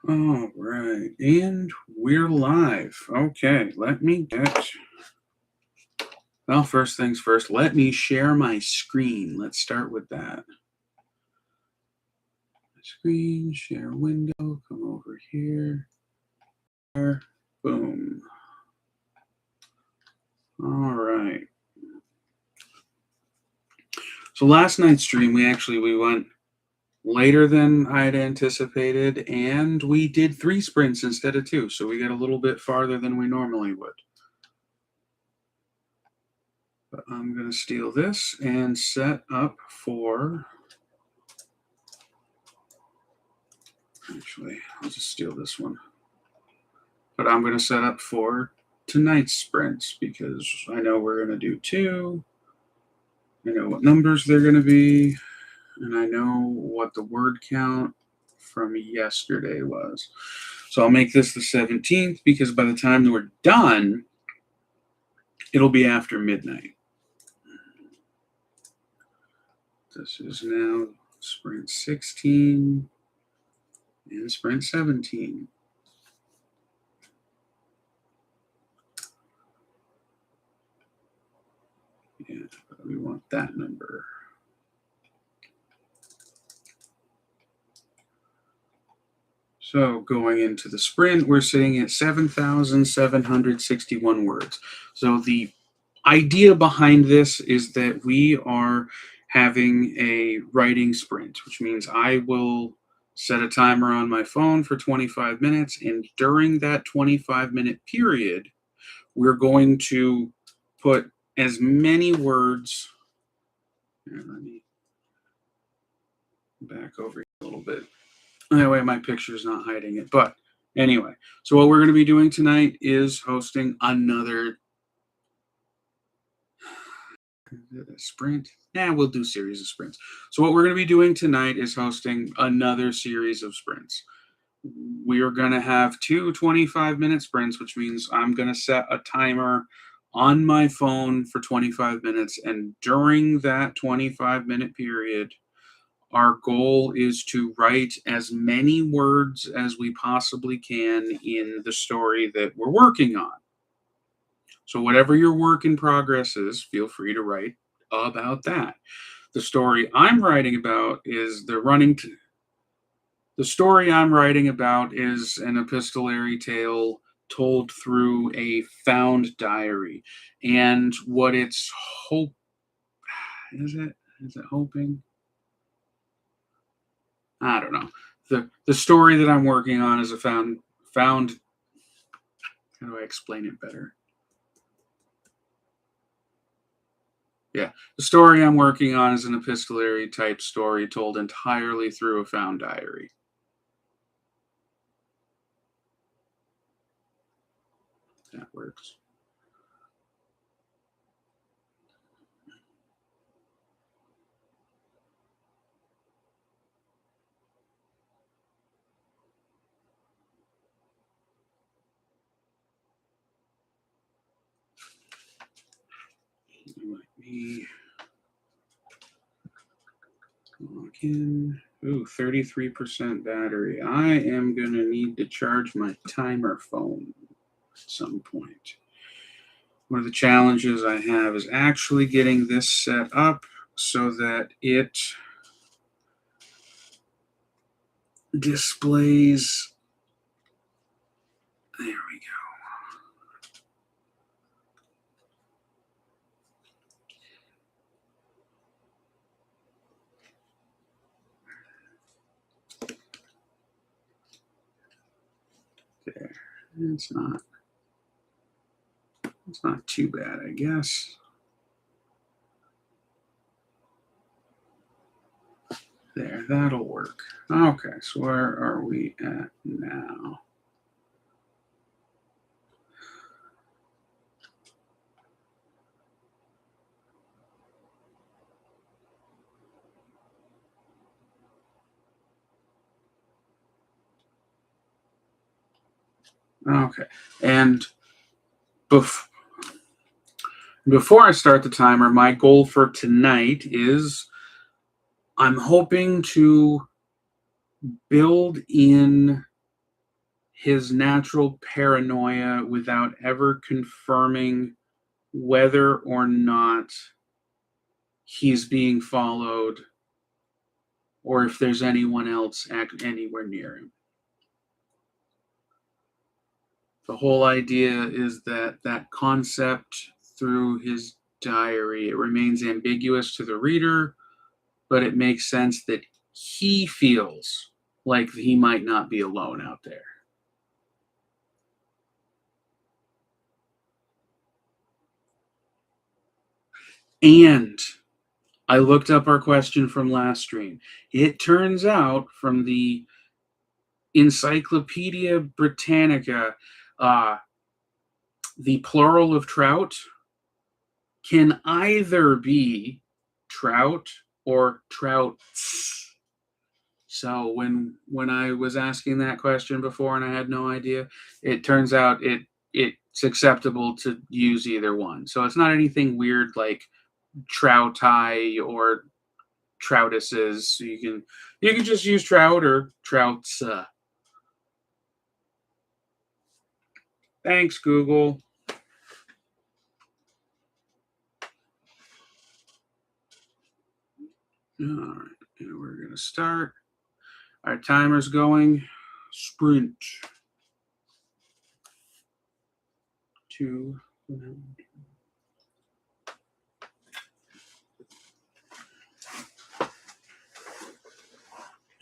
All right, and we're live. Okay, let me get. Well, first things first, let me share my screen. Let's start with that. Screen, share window, come over here. There, boom. All right. So last night's stream, we went later than I'd anticipated, and we did 3 sprints instead of 2, so we got a little bit farther than we normally would. But I'm going to steal this and set up for... Actually, I'll just steal this one. But I'm going to set up for tonight's sprints because I know we're going to do 2. I know what numbers they're going to be, and I know what the word count from yesterday was. So I'll make this the 17th because by the time we're done, it'll be after midnight. This is now sprint 16 and sprint 17. Yeah, but we want that number. So going into the sprint, we're sitting at 7,761 words. So the idea behind this is that we are having a writing sprint, which means I will set a timer on my phone for 25 minutes, and during that 25-minute period, we're going to put as many words... Here, let me back over a little bit. That way my picture's not hiding it. But anyway, so what we're going to be doing tonight is hosting another sprint. Yeah, we'll do series of sprints. So what we're going to be doing tonight is hosting another series of sprints. We are going to have 2 25-minute sprints, which means I'm going to set a timer on my phone for 25 minutes. And during that 25-minute period, our goal is to write as many words as we possibly can in the story that we're working on. So whatever your work in progress is, feel free to write about that. The story I'm writing about is the story I'm writing about is an epistolary tale told through a found diary. And what it's is it hoping? I don't know. The story that I'm working on is a found. How do I explain it better? Yeah, the story I'm working on is an epistolary type story told entirely through a found diary. That works. Let me log in. Ooh, 33% battery. I am going to need to charge my timer phone at some point. One of the challenges I have is actually getting this set up so that it displays. There we go. There. It's not too bad, I guess. There, that'll work. Okay, so where are we at now? Okay, and before I start the timer, my goal for tonight is I'm hoping to build in his natural paranoia without ever confirming whether or not he's being followed or if there's anyone else anywhere near him. The whole idea is that that concept through his diary, it remains ambiguous to the reader, but it makes sense that he feels like he might not be alone out there. And I looked up our question from last stream. It turns out from the Encyclopedia Britannica, the plural of trout can either be trout or trouts. So when I was asking that question before and I had no idea, it turns out it's acceptable to use either one. So it's not anything weird like troutai or troutuses. You can just use trout or trouts. Thanks, Google. All right, and we're gonna start. Our timer's going. Sprint. 2.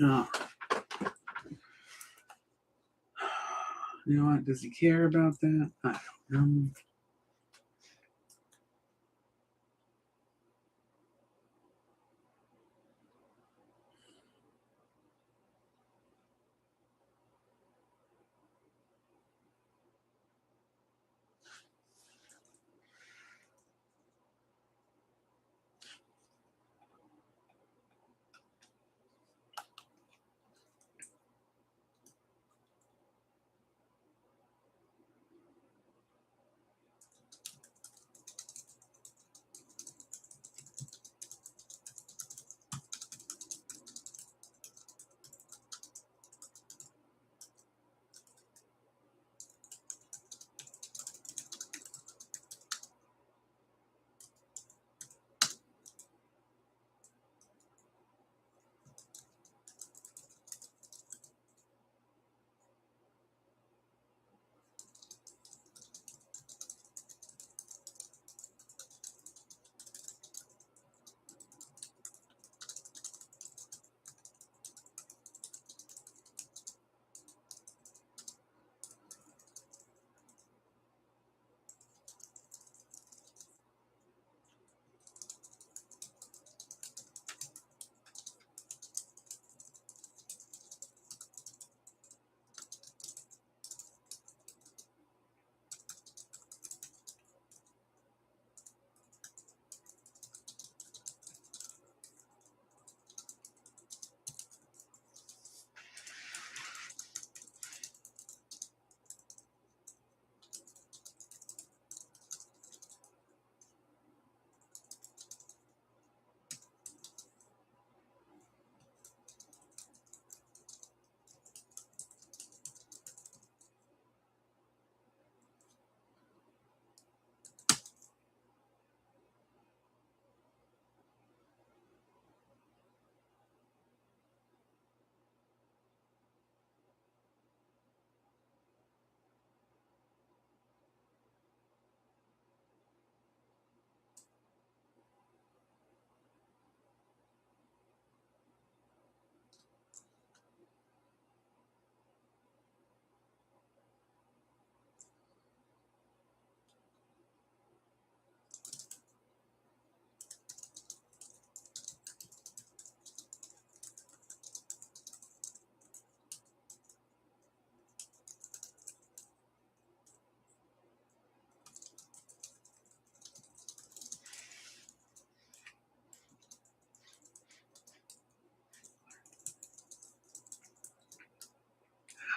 Oh. You know what? Does he care about that? I don't know.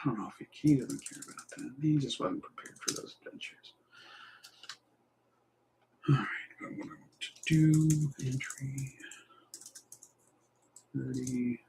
I don't know if he doesn't care about that. He just wasn't prepared for those adventures. All right, what I want to do, entry 35.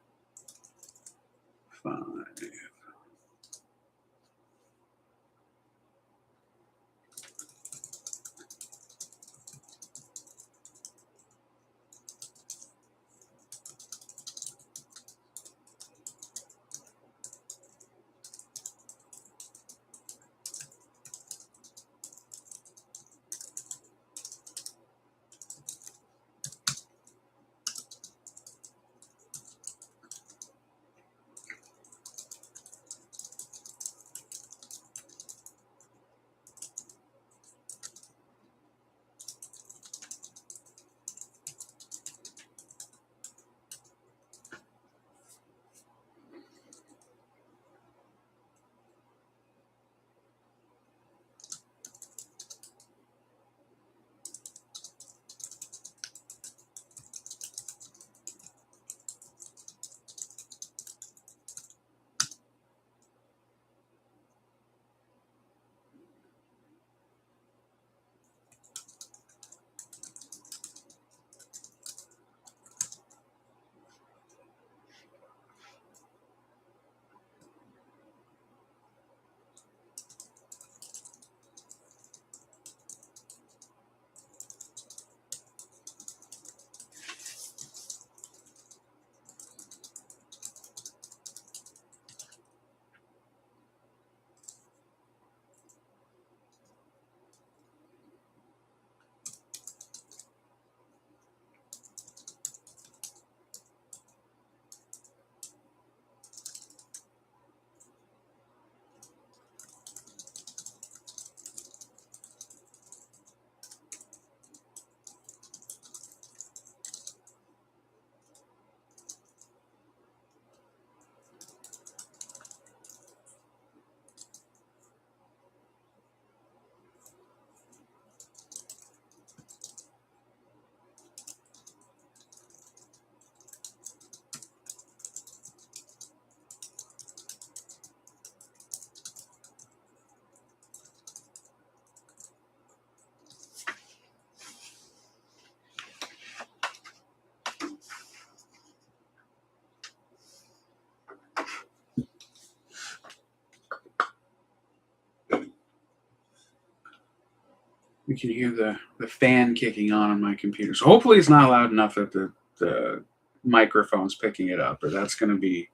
You can hear the fan kicking on my computer. So hopefully it's not loud enough that the microphone's picking it up, or that's going to be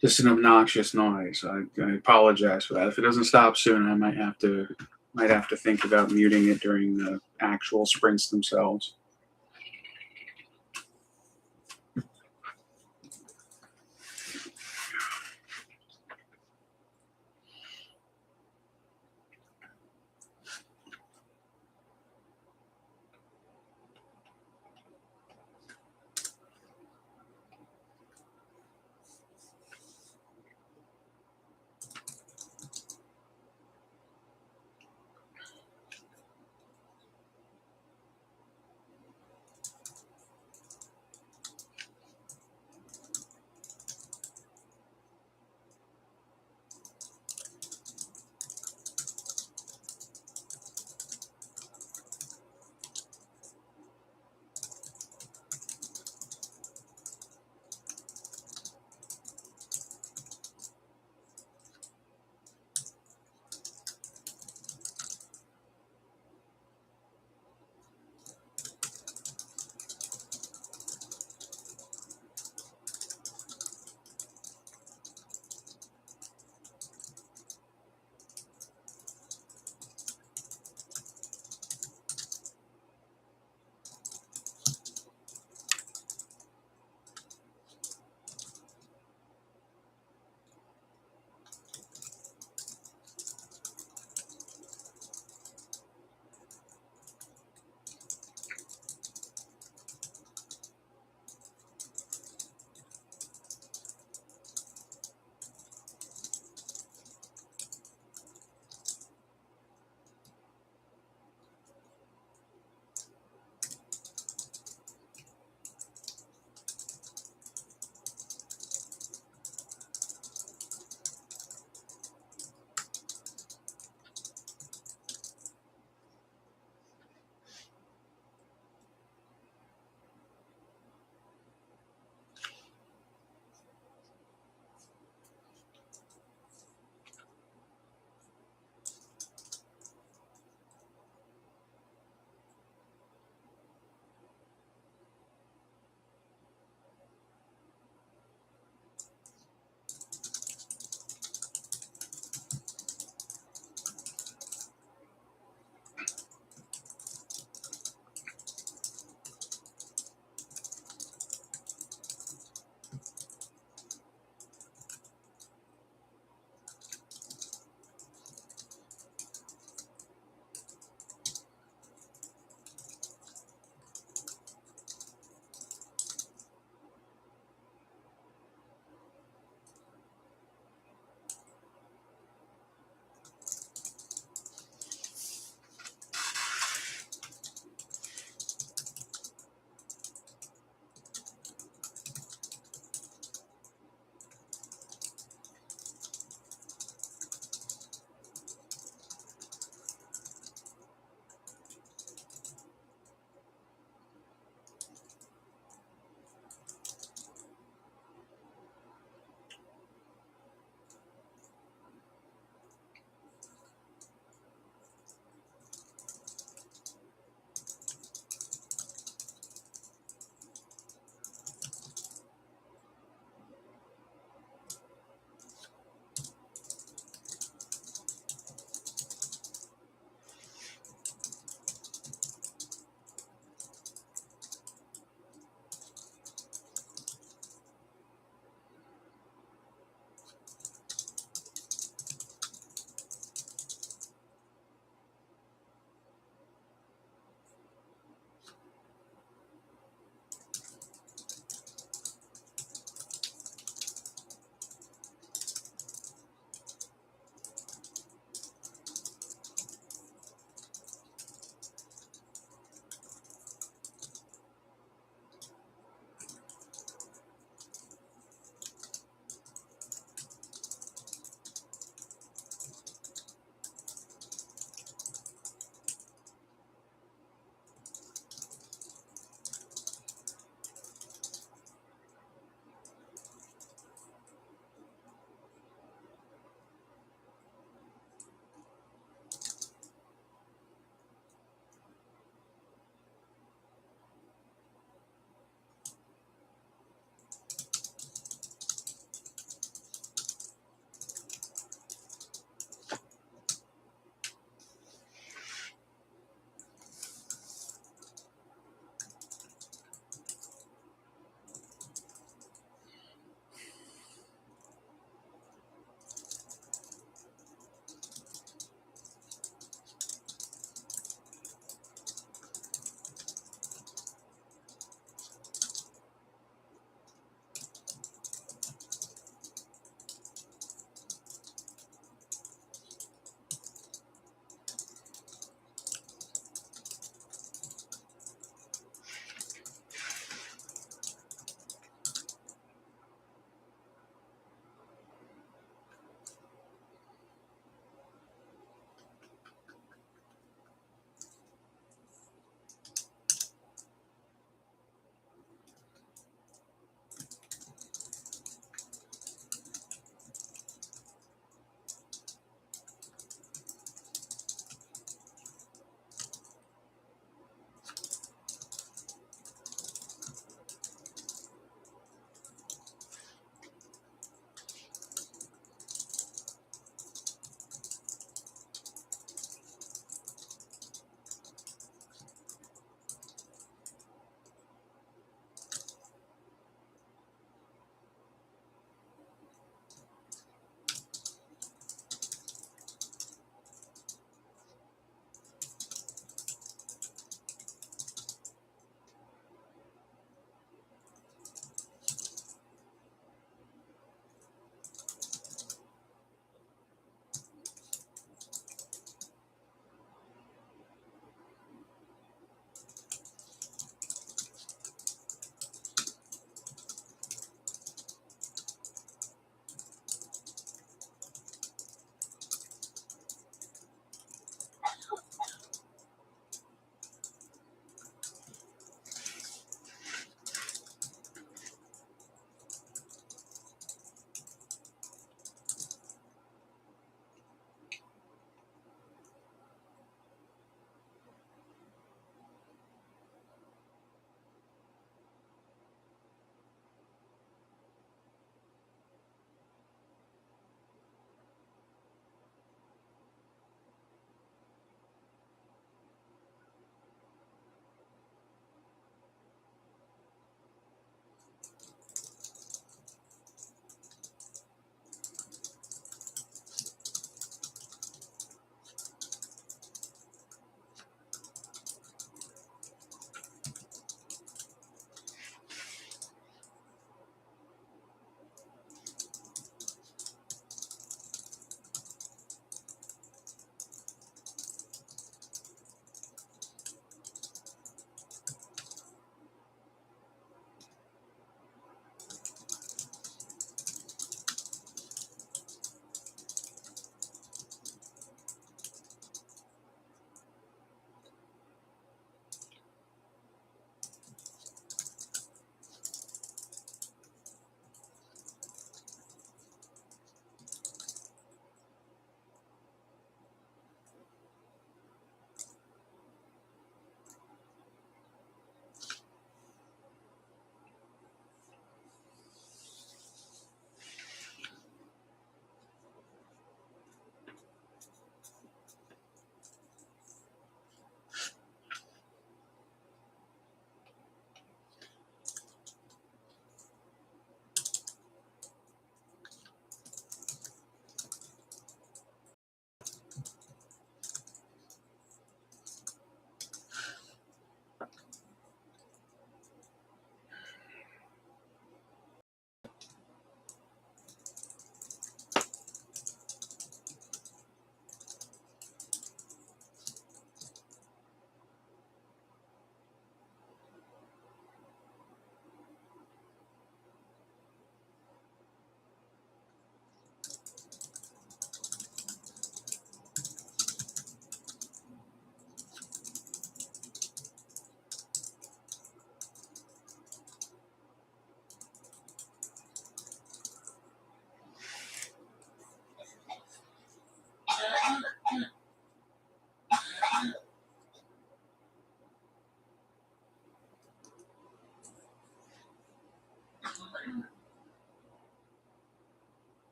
just an obnoxious noise. I apologize for that. If it doesn't stop soon, I might have to think about muting it during the actual sprints themselves.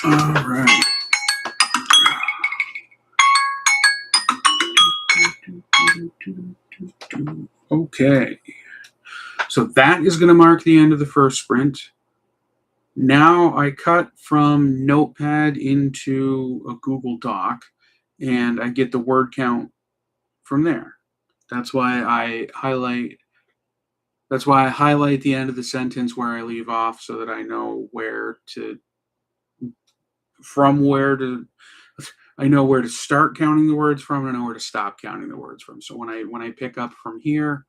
All right. Okay. So that is going to mark the end of the first sprint. Now I cut from Notepad into a Google Doc, and I get the word count from there. That's why I highlight. That's why I highlight the end of the sentence where I leave off, so that I know where to, from where to. I know where to start counting the words from, and I know where to stop counting the words from. So when I pick up from here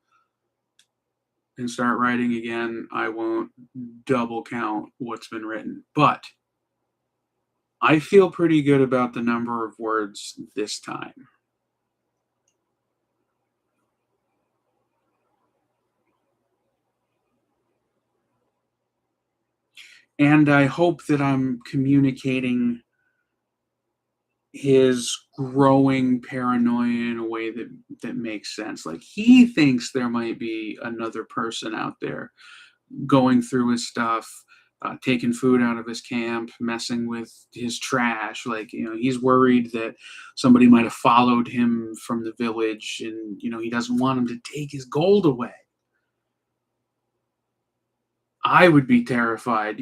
and start writing again, I won't double count what's been written. But I feel pretty good about the number of words this time. And I hope that I'm communicating his growing paranoia in a way that makes sense. Like, he thinks there might be another person out there going through his stuff, taking food out of his camp, messing with his trash. Like, he's worried that somebody might have followed him from the village, and he doesn't want him to take his gold away. I would be terrified,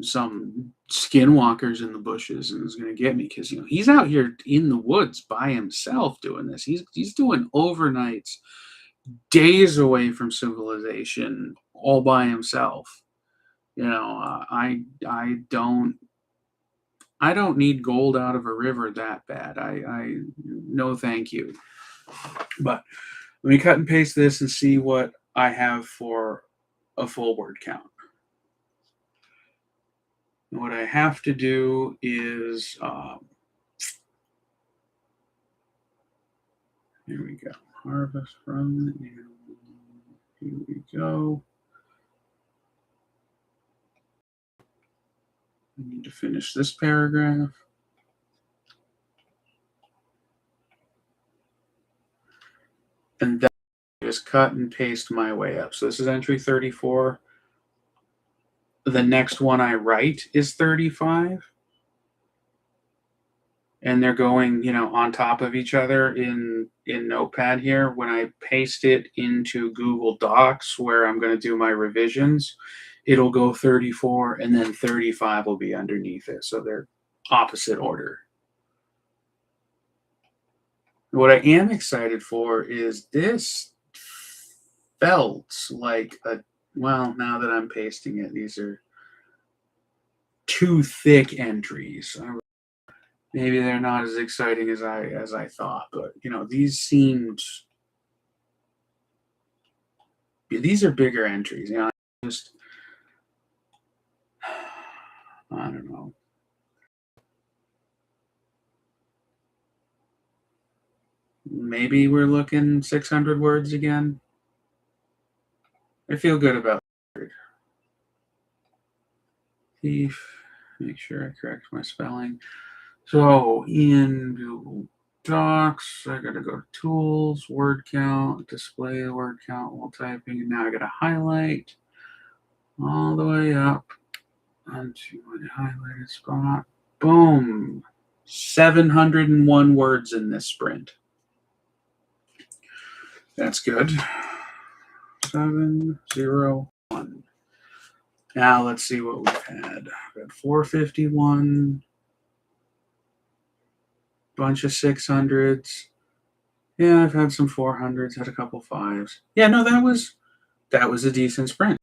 some skinwalkers in the bushes and is going to get me, because he's out here in the woods by himself doing this. He's doing overnights, days away from civilization, all by himself. I don't need gold out of a river that bad. I no thank you. But let me cut and paste this and see what I have for a full word count. And what I have to do is, here we go. Harvest from the animal. Here we go. I need to finish this paragraph. And then just cut and paste my way up. So this is entry 34. The next one I write is 35. And they're going, on top of each other in Notepad here. When I paste it into Google Docs, where I'm going to do my revisions, it'll go 34, and then 35 will be underneath it. So they're opposite order. What I am excited for is this felt like now that I'm pasting it, these are too thick entries. Maybe they're not as exciting as I thought, but these are bigger entries. Just I don't know. Maybe we're looking 600 words again. I feel good about it. Thief. Make sure I correct my spelling. So in Google Docs, I gotta go to Tools, Word Count, display the word count while typing, and now I gotta highlight all the way up onto my highlighted spot. Boom! 701 words in this sprint. That's good. 701. Now let's see what we've had. We've had 451. Bunch of 600s. Yeah, I've had some 400s, had a couple 5s. Yeah, no, that was a decent sprint.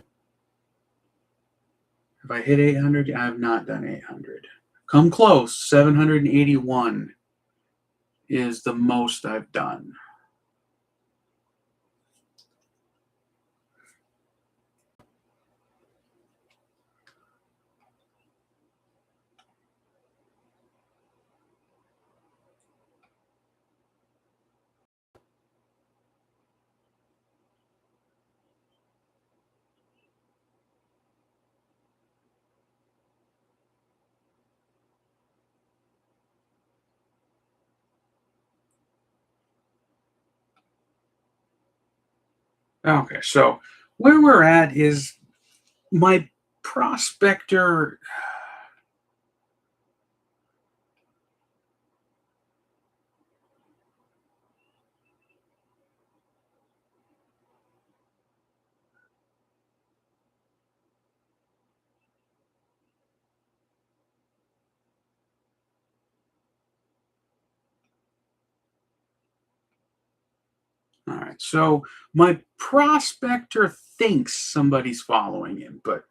Have I hit 800? I have not done 800. Come close. 781 is the most I've done. Okay, so where we're at is my Prospector. All right. So my prospector thinks somebody's following him, but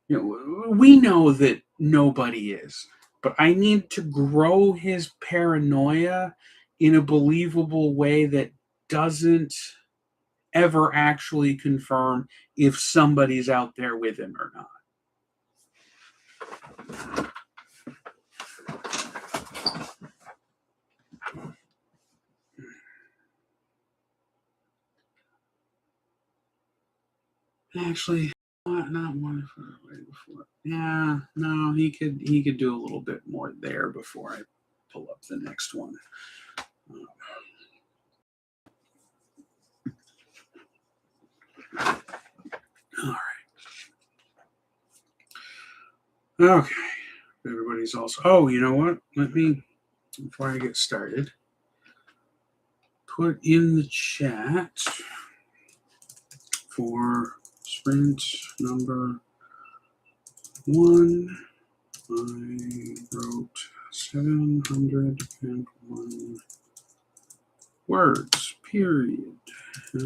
we know that nobody is. But I need to grow his paranoia in a believable way that doesn't ever actually confirm if somebody's out there with him or not. Actually, not one way before. Yeah, no, he could do a little bit more there before I pull up the next one. All right. Okay. Everybody's also. Oh, you know what? Let me, before I get started, put in the chat for sprint number 1. I wrote 701 words, period. How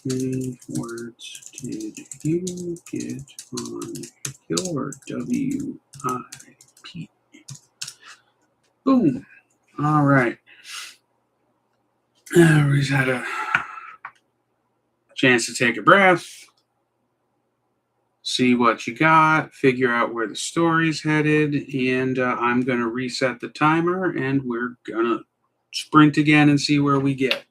many words did you get on your WIP? Boom. All right. Everybody's had a chance to take a breath, see what you got, figure out where the story's headed, and I'm going to reset the timer, and we're going to sprint again and see where we get.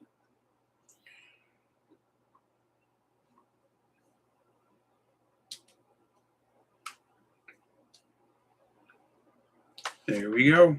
There we go.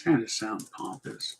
kind of sound pompous.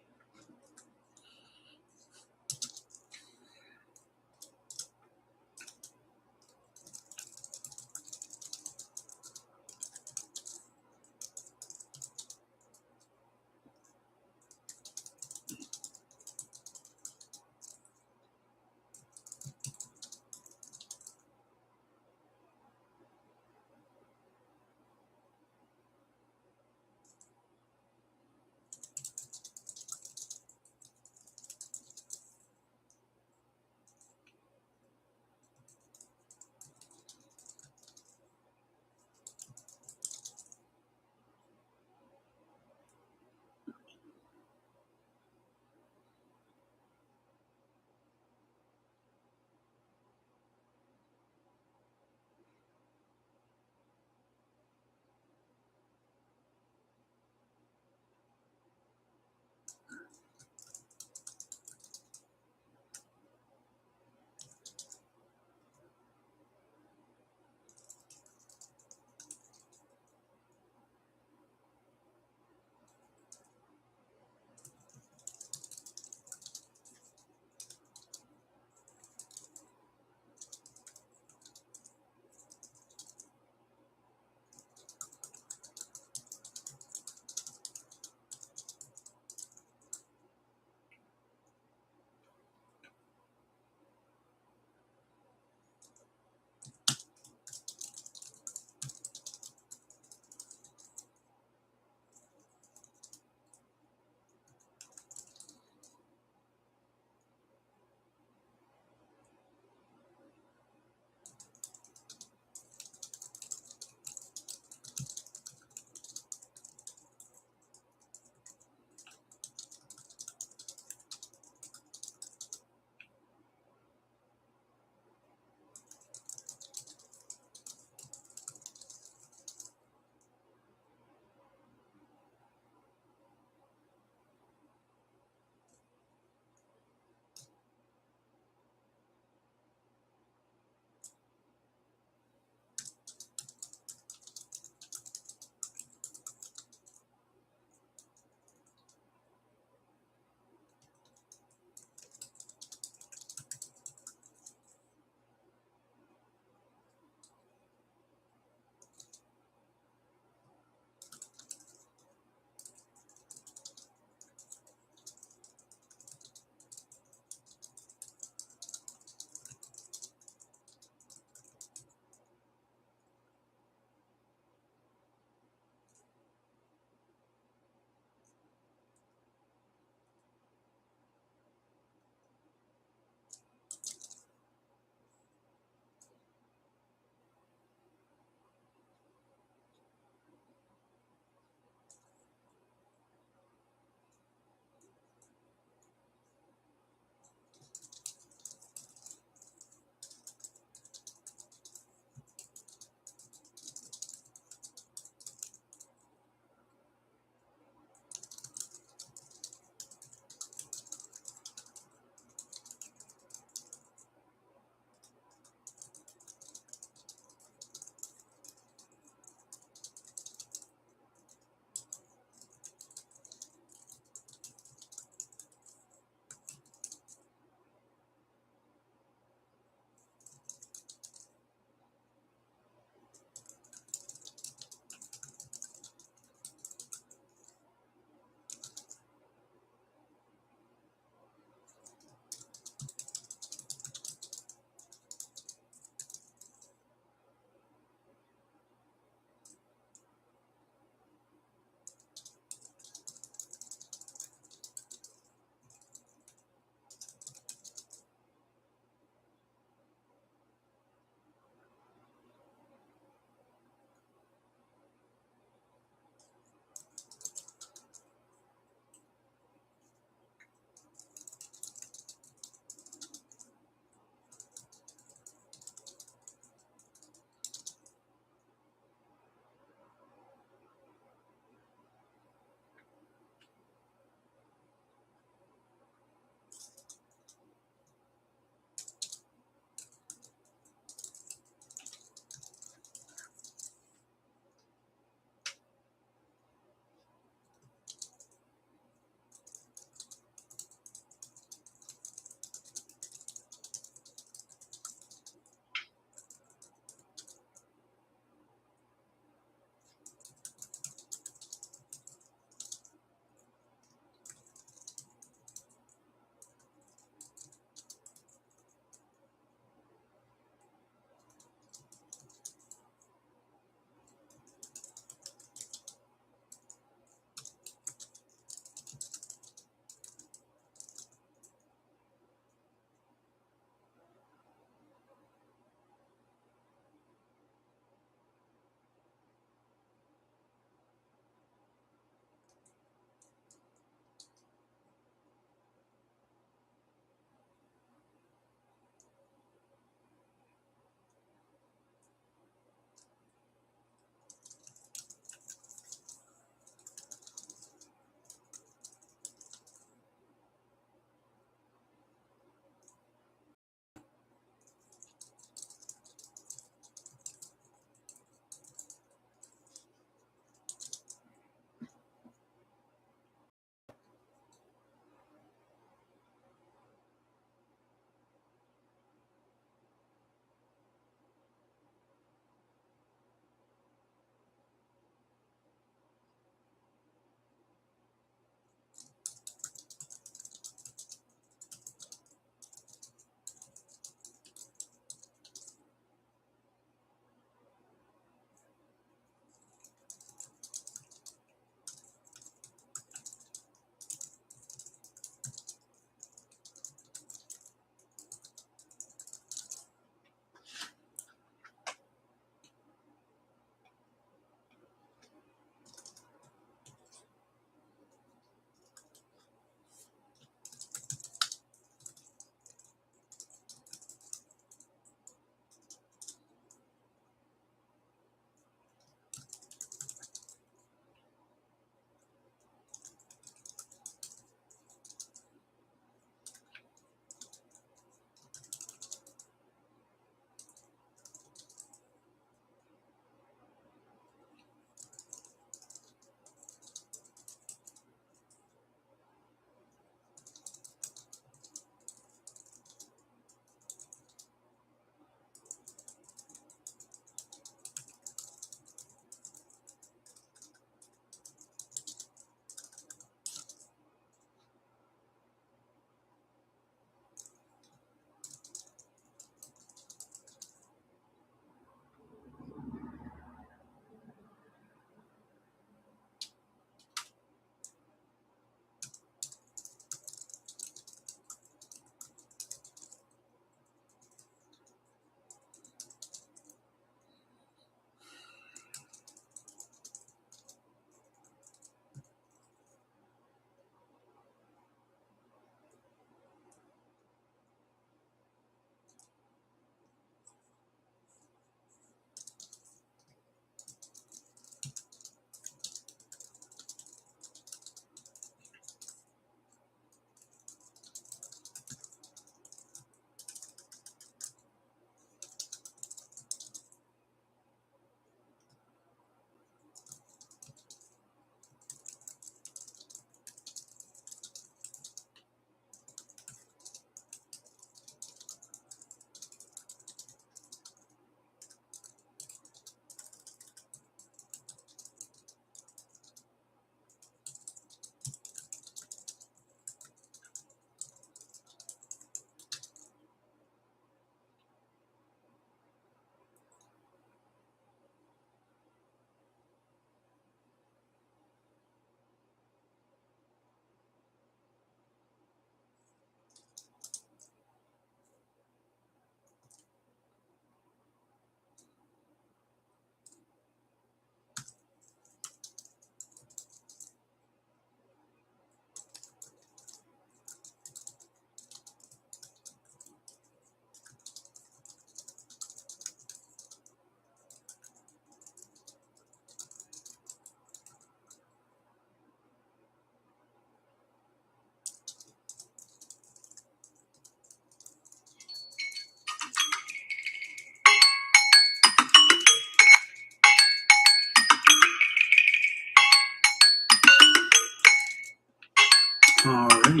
All right.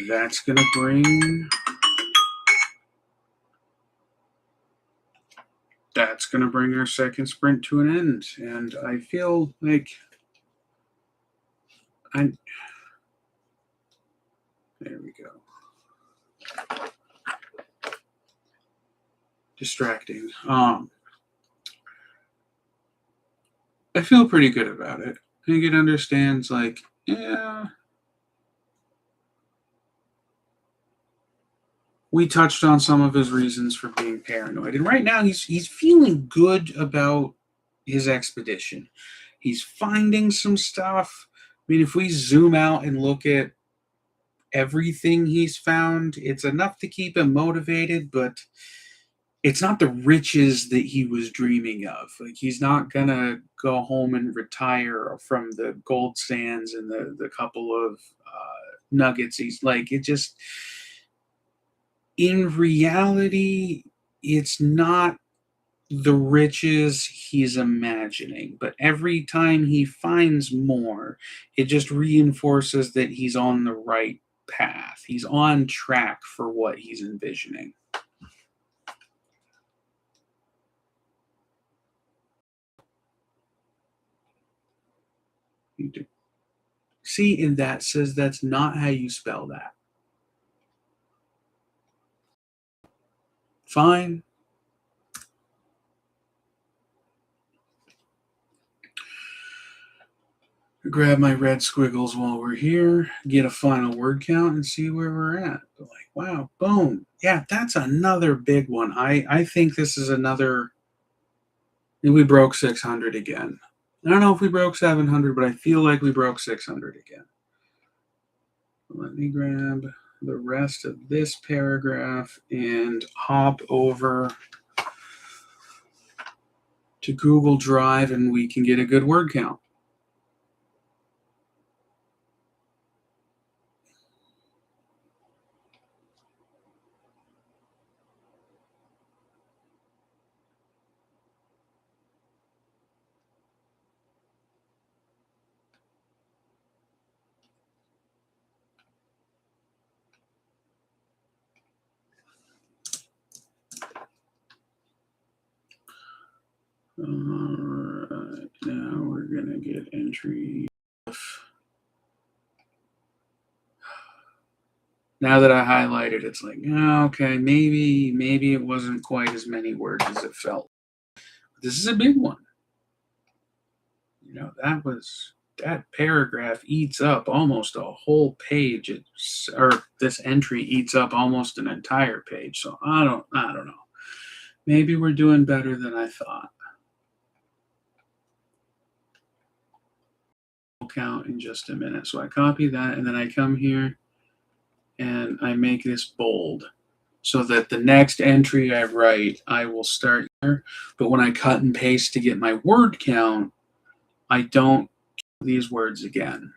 That's going to bring... That's going to bring our second sprint to an end. And I feel like there we go. Distracting. I feel pretty good about it. I think it understands, like, yeah. We touched on some of his reasons for being paranoid. And right now he's feeling good about his expedition. He's finding some stuff. I mean, if we zoom out and look at everything he's found, it's enough to keep him motivated, but it's not the riches that he was dreaming of. Like, he's not gonna go home and retire from the gold sands and the couple of nuggets. He's like, it just, in reality, it's not the riches he's imagining, but every time he finds more, it just reinforces that he's on the right path. He's on track for what he's envisioning. See, and that says that's not how you spell that. Fine. Grab my red squiggles while we're here, get a final word count, and see where we're at. But like, wow, boom. Yeah, that's another big one. I think this is another... We broke 600 again. I don't know if we broke 700, but I feel like we broke 600 again. Let me grab the rest of this paragraph and hop over to Google Drive, and we can get a good word count. All right, now we're gonna get entry. Now that I highlighted, it's like, oh, okay, maybe it wasn't quite as many words as it felt. This is a big one. You know, that paragraph eats up almost a whole page. Or this entry eats up almost an entire page. So I don't know. Maybe we're doing better than I thought. We'll count in just a minute. So I copy that, and then I come here and I make this bold so that the next entry I write, I will start here. But when I cut and paste to get my word count, I don't count these words again.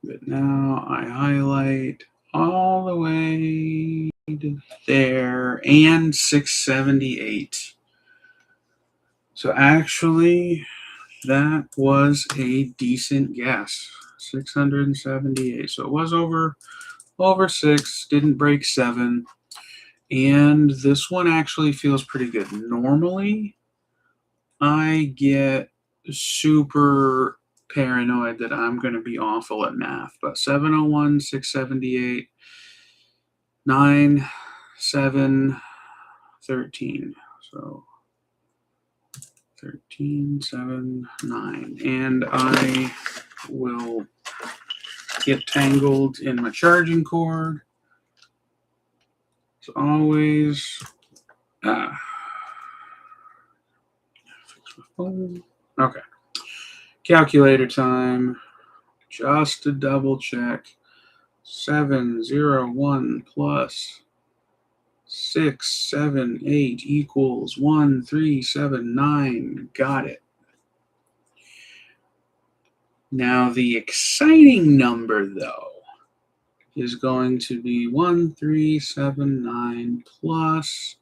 But now I highlight all the way to there and 678. So actually, that was a decent guess. 678. So it was over 6, didn't break 7. And this one actually feels pretty good. Normally, I get super paranoid that I'm going to be awful at math, but 701, 678, 9, 7, 13. So 13, 7, 9. And I will get tangled in my charging cord. As always, fix my phone. Okay. Calculator time. Just to double check. 701 plus 678 equals 1379. Got it. Now the exciting number, though, is going to be 1379 plus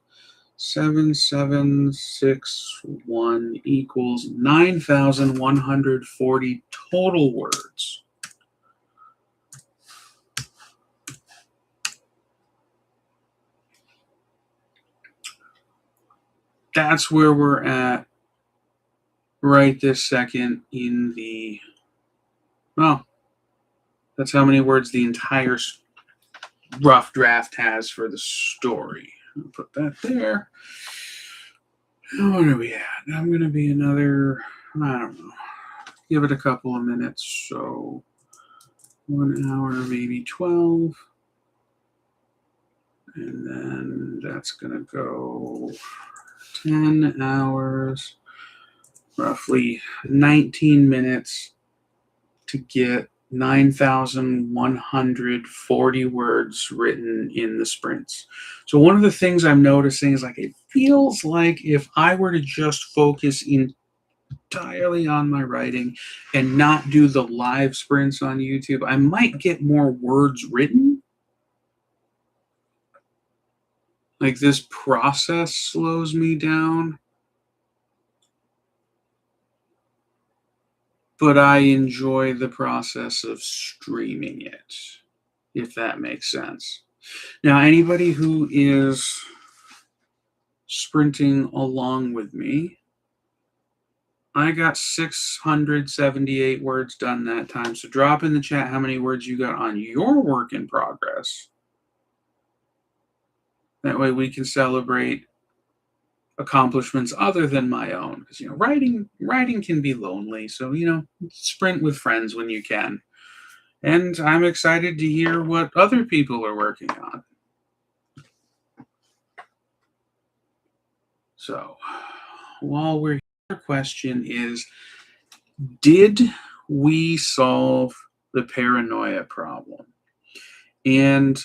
7761 equals 9,140 total words. That's where we're at right this second in the, well, that's how many words the entire rough draft has for the story. I'll put that there. What are we at? I'm going to be another, I don't know, give it a couple of minutes. So 1 hour, maybe 12. And then that's going to go 10 hours, roughly 19 minutes to get 9,140 words written in the sprints. So one of the things I'm noticing is like it feels like if I were to just focus entirely on my writing and not do the live sprints on YouTube, I might get more words written. Like this process slows me down. But I enjoy the process of streaming it, if that makes sense. Now, anybody who is sprinting along with me, I got 678 words done that time. So drop in the chat how many words you got on your work in progress. That way we can celebrate accomplishments other than my own. Because, writing can be lonely. So, sprint with friends when you can. And I'm excited to hear what other people are working on. So, while we're here, the question is, did we solve the paranoia problem? And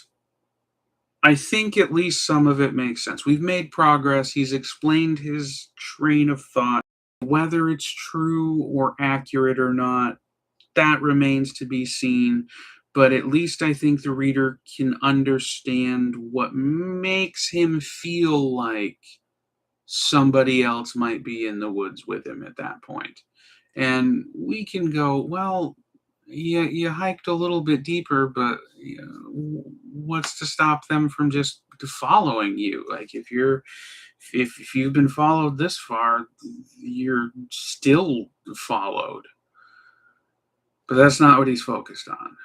I think at least some of it makes sense. We've made progress. He's explained his train of thought. Whether it's true or accurate or not, that remains to be seen. But at least I think the reader can understand what makes him feel like somebody else might be in the woods with him at that point. And we can go, well, you hiked a little bit deeper, but what's to stop them from just following you? Like if you've been followed this far, you're still followed. But that's not what he's focused on.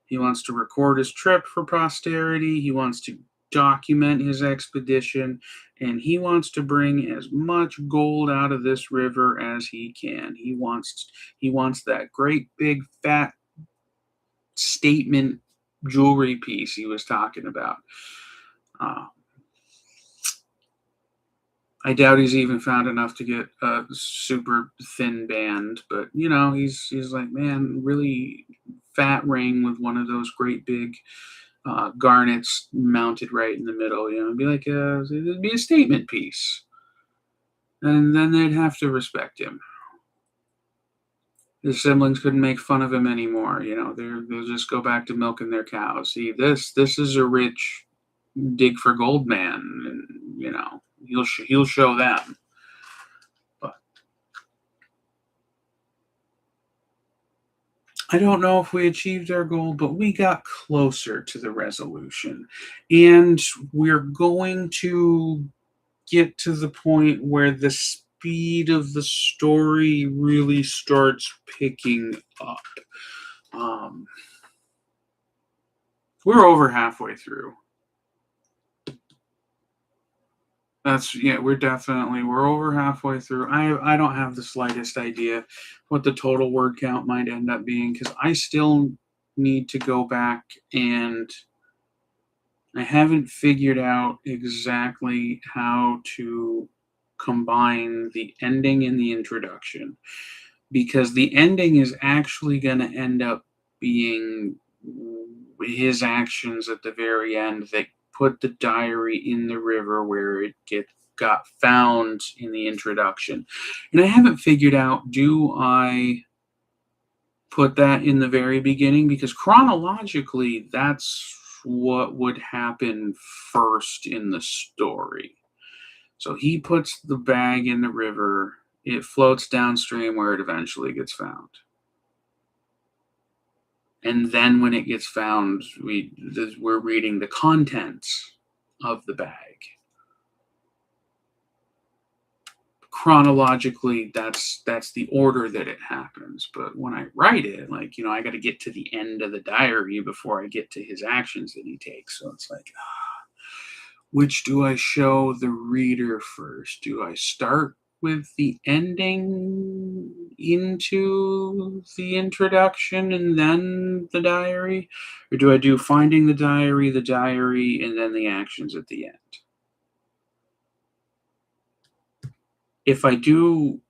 He wants to record his trip for posterity. He wants to document his expedition, and he wants to bring as much gold out of this river as he can. He wants that great big fat statement jewelry piece he was talking about. I doubt he's even found enough to get a super thin band, but he's like, man, really fat ring with one of those great big garnets mounted right in the middle. It'd be like it'd be a statement piece, and then they'd have to respect him. His siblings couldn't make fun of him anymore. They'll just go back to milking their cows. See, this is a rich dig for gold man, and he'll show them. But I don't know if we achieved our goal, but we got closer to the resolution, and we're going to get to the point where the speed of the story really starts picking up. We're over halfway through. We're over halfway through. I don't have the slightest idea what the total word count might end up being, because I still need to go back, and I haven't figured out exactly how to combine the ending and the introduction, because the ending is actually going to end up being his actions at the very end that put the diary in the river where it got found in the introduction. And I haven't figured out, do I put that in the very beginning? Because chronologically, that's what would happen first in the story. So he puts the bag in the river. It floats downstream where it eventually gets found. And then when it gets found, we're reading the contents of the bag. Chronologically, that's the order that it happens. But when I write it, like, I got to get to the end of the diary before I get to his actions that he takes. So it's like, which do I show the reader first? Do I start with the ending into the introduction and then the diary? Or do I do finding the diary, and then the actions at the end? If I do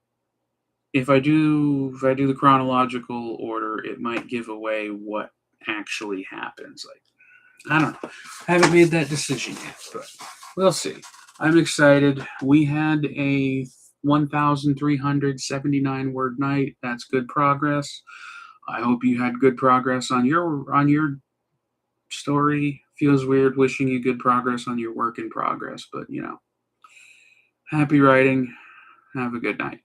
the chronological order, it might give away what actually happens. Like, I don't know. I haven't made that decision yet, but we'll see. I'm excited. We had a 1,379 word night. That's good progress. I hope you had good progress on your story. Feels weird wishing you good progress on your work in progress, but happy writing. Have a good night.